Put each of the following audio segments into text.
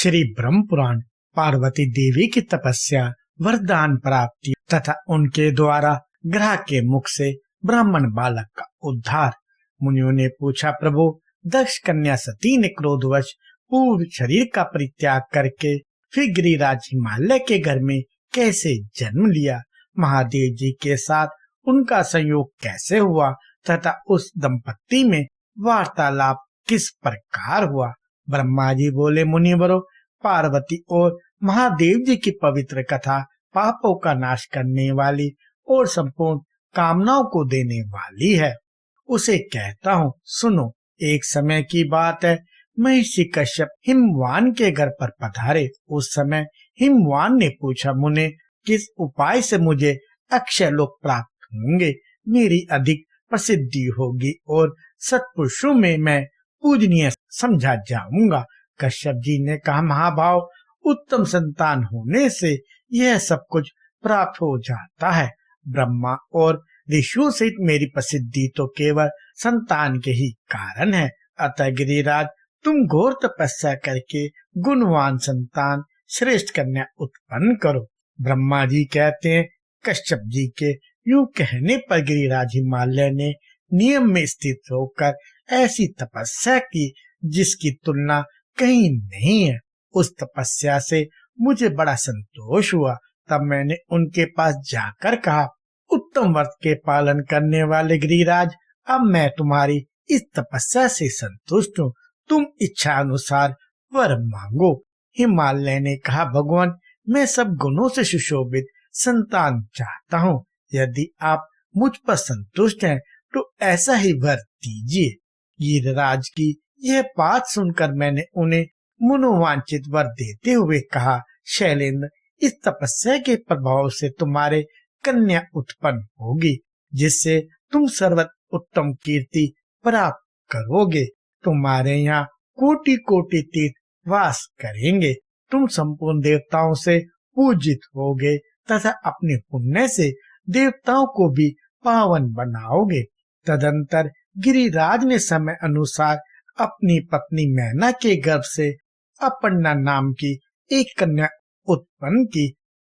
श्री ब्रह्म पुराण। पार्वती देवी की तपस्या, वरदान प्राप्ति तथा उनके द्वारा ग्रह के मुख से ब्राह्मण बालक का उद्धार। मुनियों ने पूछा, प्रभु, दक्ष कन्या सती ने क्रोधवश पूर्व शरीर का परित्याग करके फिर गिरिराज हिमालय के घर में कैसे जन्म लिया? महादेव जी के साथ उनका संयोग कैसे हुआ तथा उस दंपत्ति में वार्तालाप किस प्रकार हुआ? ब्रह्मा जी बोले, मुनिवरों, पार्वती और महादेव जी की पवित्र कथा पापों का नाश करने वाली और संपूर्ण कामनाओं को देने वाली है। उसे कहता हूँ, सुनो। एक समय की बात है, महर्षि कश्यप हिमवान के घर पर पधारे। उस समय हिमवान ने पूछा, मुने, किस उपाय से मुझे अक्षय लोक प्राप्त होंगे? मेरी अधिक प्रसिद्धि होगी और सत्पुरुषों में मैं पूजनीय समझा जाऊंगा। कश्यप जी ने कहा, महाभाव, उत्तम संतान होने से यह सब कुछ प्राप्त हो जाता है। ब्रह्मा और ऋषियों सहित मेरी प्रसिद्धि तो केवल संतान के ही कारण है। अतः गिरिराज, तुम घोर तपस्या करके गुणवान संतान, श्रेष्ठ कन्या उत्पन्न करो। ब्रह्मा जी कहते हैं, कश्यप जी के यूं कहने पर गिरिराज हिमालय ने नियम में स्थित होकर ऐसी तपस्या की जिसकी तुलना कहीं नहीं है। उस तपस्या से मुझे बड़ा संतोष हुआ। तब मैंने उनके पास जाकर कहा, उत्तम व्रत के पालन करने वाले गिरिराज, अब मैं तुम्हारी इस तपस्या से संतुष्ट हूँ। तुम इच्छा अनुसार वर मांगो। हिमालय ने कहा, भगवान, मैं सब गुणों से सुशोभित संतान चाहता हूँ। यदि आप मुझ पर संतुष्ट हैं तो ऐसा ही वर दीजिए। गिरिराज की यह बात सुनकर मैंने उन्हें मनोवांछित वर देते हुए कहा, शैलेंद्र, इस तपस्या के प्रभाव से तुम्हारे कन्या उत्पन्न होगी, जिससे तुम सर्वोत्तम कीर्ति प्राप्त करोगे। तुम्हारे यहाँ कोटि कोटि तीर्थ वास करेंगे। तुम संपूर्ण देवताओं से पूजित होगे तथा अपने पुण्य से देवताओं को भी पावन बनाओगे। तदंतर गिरिराज ने समय अनुसार अपनी पत्नी मैना के गर्भ से अपर्णा नाम की एक कन्या उत्पन्न की।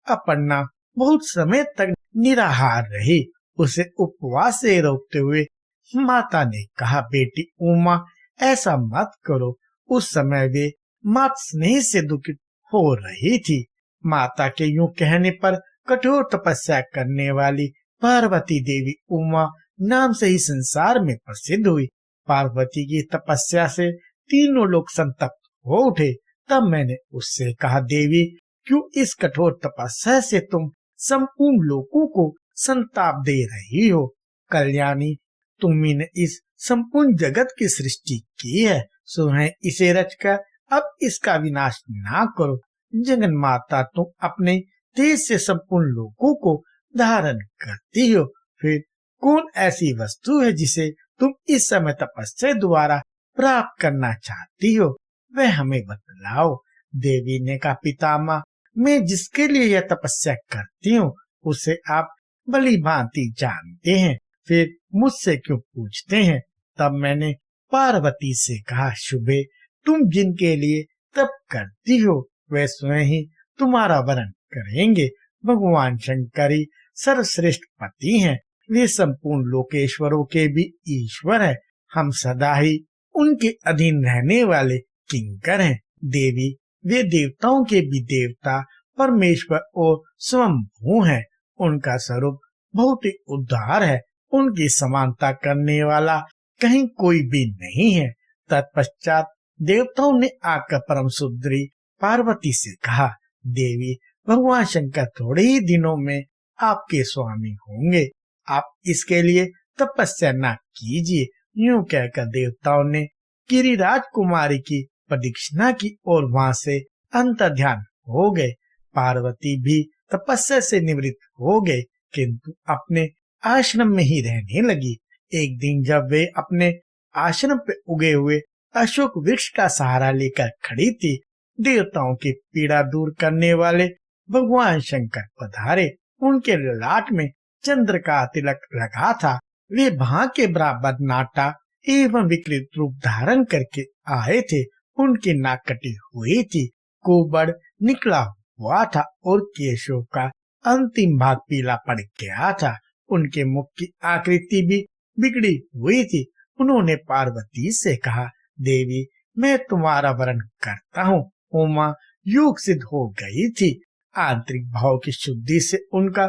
अपर्णा बहुत समय तक निराहार रही। उसे उपवास से रोकते हुए माता ने कहा, बेटी उमा, ऐसा मत करो। उस समय वे मात स्नेह से दुखित हो रही थी। माता के यूं कहने पर कठोर तपस्या करने वाली पार्वती देवी उमा नाम से ही संसार में प्रसिद्ध हुई। पार्वती की तपस्या से तीनों लोग संतप्त हो उठे। तब मैंने उससे कहा, देवी, क्यों इस कठोर तपस्या से तुम संपूर्ण लोगों को संताप दे रही हो? कल्याणी, तुम्ही ने इस संपूर्ण जगत की सृष्टि की है, सो है इसे रचकर अब इसका विनाश ना करो। जगन माता, तुम अपने तेज से संपूर्ण लोगों को धारण करती हो, फिर कौन ऐसी वस्तु है जिसे तुम इस समय तपस्या द्वारा प्राप्त करना चाहती हो? वह हमें बतलाओ। देवी ने कहा, पितामह, मैं जिसके लिए यह तपस्या करती हूँ उसे आप भली भांति जानते हैं, फिर मुझसे क्यों पूछते हैं? तब मैंने पार्वती से कहा, शुभे, तुम जिनके लिए तप करती हो वे स्वयं ही तुम्हारा वरण करेंगे। भगवान शंकर ही सर्वश्रेष्ठ पति हैं। वे संपूर्ण लोकेश्वरों के भी ईश्वर है। हम सदा ही उनके अधीन रहने वाले किंकर हैं। देवी, वे देवताओं के भी देवता, परमेश्वर और स्वयंभू हैं। उनका स्वरूप बहुत ही उदार है। उनकी समानता करने वाला कहीं कोई भी नहीं है। तत्पश्चात देवताओं ने आकर परम सुंदरी पार्वती से कहा, देवी, भगवान शंकर थोड़े ही दिनों में आपके स्वामी होंगे। आप इसके लिए तपस्या न कीजिए। यूं कहकर देवताओं ने गिरिराज कुमारी की प्रदक्षिणा की और वहां से अंतर्ध्यान हो गए। पार्वती भी तपस्या से निवृत्त हो गए, किंतु अपने आश्रम में ही रहने लगी। एक दिन जब वे अपने आश्रम पे उगे हुए अशोक वृक्ष का सहारा लेकर खड़ी थी, देवताओं की पीड़ा दूर करने वाले भगवान शंकर पधारे। उनके ललाट में चंद्र का तिलक लगा था। वे भां के बराबर नाटा एवं विकृत रूप धारण करके आए थे। उनकी नाक कटी हुई थी। कुबड़ निकला हुआ था और केशों का अंतिम भाग पीला पड़ गया था। उनके मुख की आकृति भी बिगड़ी हुई थी। उन्होंने पार्वती से कहा, देवी, मैं तुम्हारा वरण करता हूँ। उमा युग सिद्ध हो गई थी। आंतरिक भाव की शुद्धि से उनका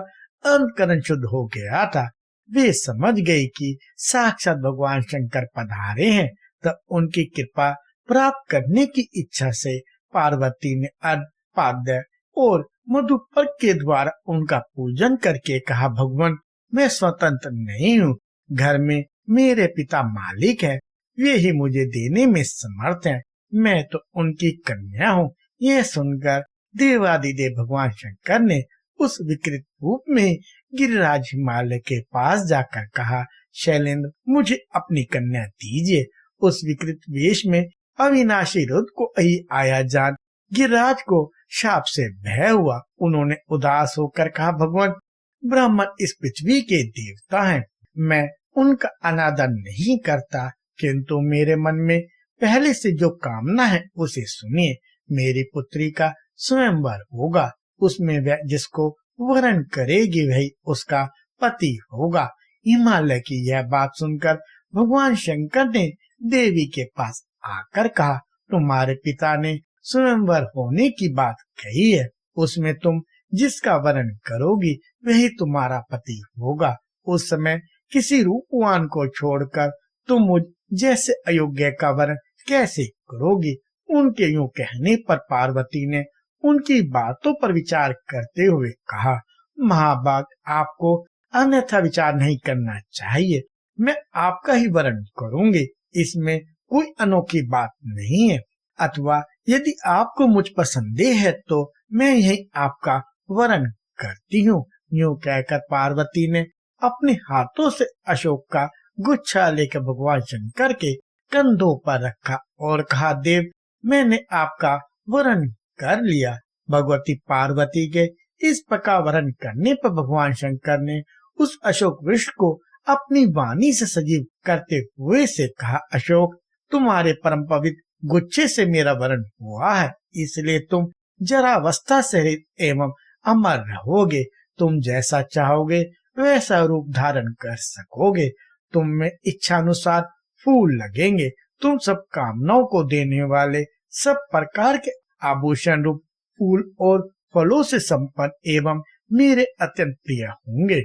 अंतकरण शुद्ध हो गया था। वे समझ गई कि साक्षात भगवान शंकर पधारे हैं। तब उनकी कृपा प्राप्त करने की इच्छा से पार्वती ने अर्घ, पाद्य और मधुपर्क के द्वारा उनका पूजन करके कहा, भगवान, मैं स्वतंत्र नहीं हूँ। घर में मेरे पिता मालिक है, वे ही मुझे देने में समर्थ हैं। मैं तो उनकी कन्या हूँ। यह सुनकर देवादिदेव भगवान शंकर ने उस विकृत रूप में गिरिराज हिमालय के पास जाकर कहा, शैलेंद्र, मुझे अपनी कन्या दीजिए। उस विकृत वेश में अविनाशी रुद्र को ही आया जान गिरिराज को शाप से भय हुआ। उन्होंने उदास होकर कहा, भगवान, ब्राह्मण इस पृथ्वी के देवता हैं। मैं उनका अनादर नहीं करता, किंतु मेरे मन में पहले से जो कामना है उसे सुनिए। मेरी पुत्री का स्वयंवर होगा। उसमें वह जिसको वरण करेगी वही उसका पति होगा। हिमालय की यह बात सुनकर भगवान शंकर ने देवी के पास आकर कहा, तुम्हारे पिता ने स्वयंवर होने की बात कही है। उसमें तुम जिसका वरण करोगी वही तुम्हारा पति होगा। उस समय किसी रूपवान को छोड़कर तुम मुझ जैसे अयोग्य का वरण कैसे करोगी? उनके यूं कहने पर पार्वती ने उनकी बातों पर विचार करते हुए कहा, महाभाग, आपको अन्यथा विचार नहीं करना चाहिए। मैं आपका ही वरण करूंगी, इसमें कोई अनोखी बात नहीं है। अथवा यदि आपको मुझ पर संदेह है तो मैं यही आपका वरण करती हूँ। यूं कहकर पार्वती ने अपने हाथों से अशोक का गुच्छा लेकर भगवान शंकर के कंधों पर रखा और कहा, देव, मैंने आपका वरण कर लिया। भगवती पार्वती के इस प्रकार वरण करने पर भगवान शंकर ने उस अशोक वृक्ष को अपनी वाणी से सजीव करते हुए से कहा, अशोक, तुम्हारे परम पवित्र गुच्छे से मेरा वरण हुआ है, इसलिए तुम जरावस्था सहित एवं अमर रहोगे। तुम जैसा चाहोगे वैसा रूप धारण कर सकोगे। तुम में इच्छानुसार फूल लगेंगे। तुम सब कामनाओं को देने वाले सब प्रकार के आभूषण रूप फूल और फलों से संपन्न एवं मेरे अत्यंत प्रिय होंगे।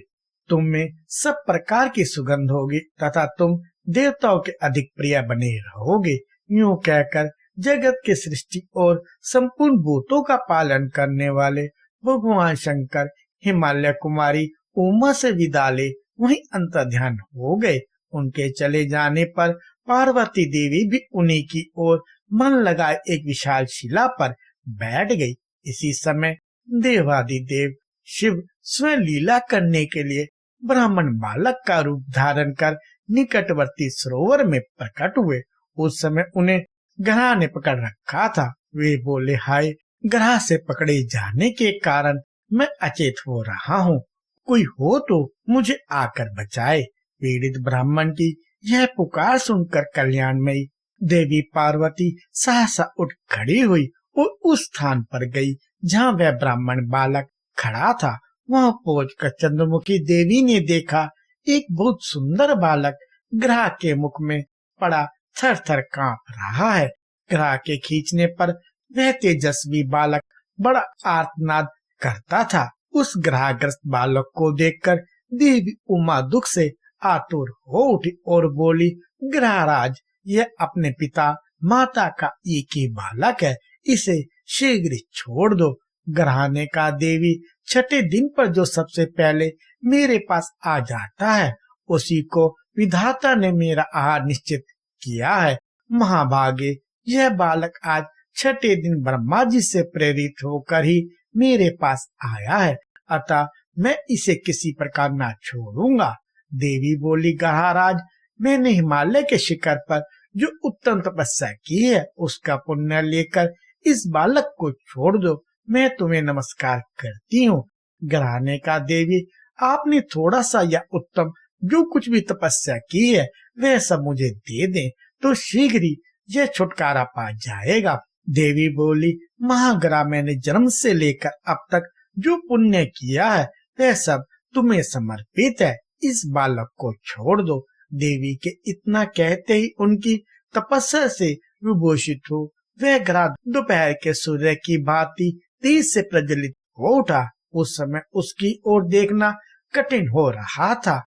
तुम में सब प्रकार की सुगंध होगी तथा तुम देवताओं के अधिक प्रिय बने रहोगे। यूं कहकर जगत के सृष्टि और संपूर्ण भूतों का पालन करने वाले भगवान शंकर हिमालय कुमारी उमा से विदा ले वहीं अंतर्ध्यान हो गए। उनके चले जाने पर पार्वती देवी भी उन्हीं की ओर मन लगाए एक विशाल शिला पर बैठ गई। इसी समय देवादिदेव शिव स्वयं लीला करने के लिए ब्राह्मण बालक का रूप धारण कर निकटवर्ती सरोवर में प्रकट हुए। उस समय उन्हें ग्रह ने पकड़ रखा था। वे बोले, हाय, ग्रह से पकड़े जाने के कारण मैं अचेत हो रहा हूँ। कोई हो तो मुझे आकर बचाए। पीड़ित ब्राह्मण की यह पुकार सुनकर कल्याणमयी देवी पार्वती सहसा उठ खड़ी हुई और उस स्थान पर गई जहाँ वह ब्राह्मण बालक खड़ा था। वहाँ पहुंचकर चंद्रमुखी देवी ने देखा एक बहुत सुंदर बालक ग्रह के मुख में पड़ा थर थर कांप रहा है। ग्रह के खींचने पर वह तेजस्वी बालक बड़ा आर्तनाद करता था। उस ग्रहग्रस्त बालक को देखकर देवी उमा दुख से आतुर हो उठी और बोली, ग्रहराज, यह अपने पिता माता का एक ही बालक है, इसे शीघ्र छोड़ दो। ग्रह ने कहा, देवी, छठे दिन पर जो सबसे पहले मेरे पास आ जाता है उसी को विधाता ने मेरा आहार निश्चित किया है। महाभागे, यह बालक आज छठे दिन ब्रह्मा जी से प्रेरित होकर ही मेरे पास आया है, अतः मैं इसे किसी प्रकार न छोड़ूंगा। देवी बोली, ग्रहराज, मैंने हिमालय के शिखर पर जो उत्तम तपस्या की है उसका पुण्य लेकर इस बालक को छोड़ दो। मैं तुम्हें नमस्कार करती हूँ। ग्रह ने कहा, देवी, आपने थोड़ा सा या उत्तम जो कुछ भी तपस्या की है वह सब मुझे दे दें तो शीघ्र ही यह छुटकारा पा जाएगा। देवी बोली, महाग्रा, मैंने जन्म से लेकर अब तक जो पुण्य किया है वह सब तुम्हें समर्पित है, इस बालक को छोड़ दो। देवी के इतना कहते ही उनकी तपस्या से विभूषित हो वह ग्रह दोपहर के सूर्य की भांति तेज से प्रज्वलित हो उठा। उस समय उसकी ओर देखना कठिन हो रहा था।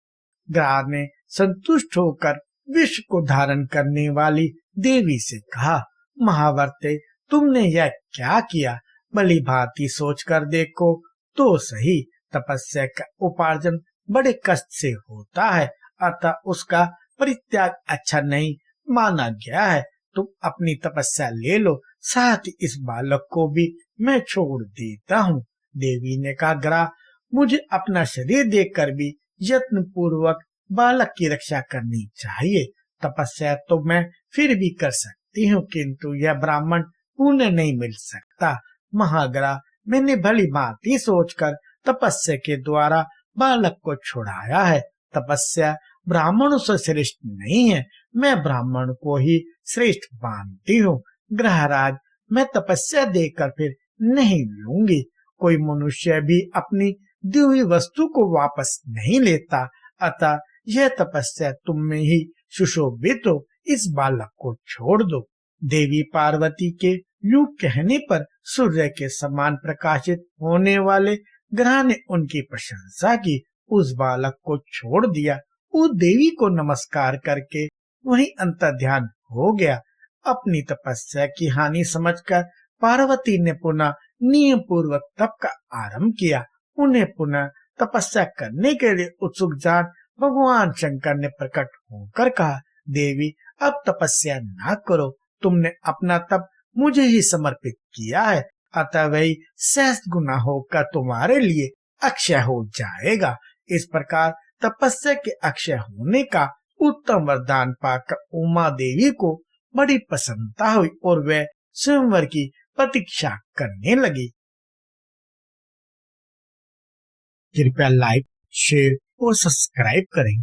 ग्रह ने संतुष्ट होकर विश्व को धारण करने वाली देवी से कहा, महावर्ते, तुमने यह क्या किया? भली भांति सोच कर देखो तो सही। तपस्या का उपार्जन बड़े कष्ट से होता है, अतः उसका परित्याग अच्छा नहीं माना गया है। तुम अपनी तपस्या ले लो, साथ ही इस बालक को भी मैं छोड़ देता हूँ। देवी ने कहा, ग्रह, मुझे अपना शरीर देखकर भी यत्न पूर्वक बालक की रक्षा करनी चाहिए। तपस्या तो मैं फिर भी कर सकती हूँ, किंतु यह ब्राह्मण पुण्य नहीं मिल सकता। महाग्रह, मैंने भली भांति सोचकर तपस्या के द्वारा बालक को छुड़ाया है। तपस्या ब्राह्मणों से श्रेष्ठ नहीं है, मैं ब्राह्मण को ही श्रेष्ठ मानती हूँ। ग्रहराज, मैं तपस्या देकर फिर नहीं लूंगी। कोई मनुष्य भी अपनी दी हुई वस्तु को वापस नहीं लेता, अतः यह तपस्या तुम में ही सुशोभित हो, इस बालक को छोड़ दो। देवी पार्वती के यूं कहने पर सूर्य के समान प्रकाशित होने वाले ग्रह ने उनकी प्रशंसा की, उस बालक को छोड़ दिया। वो देवी को नमस्कार करके वहीं अंतर्ध्यान हो गया। अपनी तपस्या की हानि समझकर पार्वती ने पुनः नियम पूर्वक तप का आरंभ किया। उन्हें पुनः तपस्या करने के लिए उत्सुक जान भगवान शंकर ने प्रकट होकर कहा, देवी, अब तपस्या ना करो, तुमने अपना तप मुझे ही समर्पित किया है, अतः वही सहस्त्र गुना होकर तुम्हारे लिए अक्षय हो जाएगा। इस प्रकार तपस्या के अक्षय होने का उत्तम वरदान पाकर उमा देवी को बड़ी प्रसन्नता हुई और वह स्वयंवर की प्रतीक्षा करने लगी। कृपया लाइक, शेयर और सब्सक्राइब करें।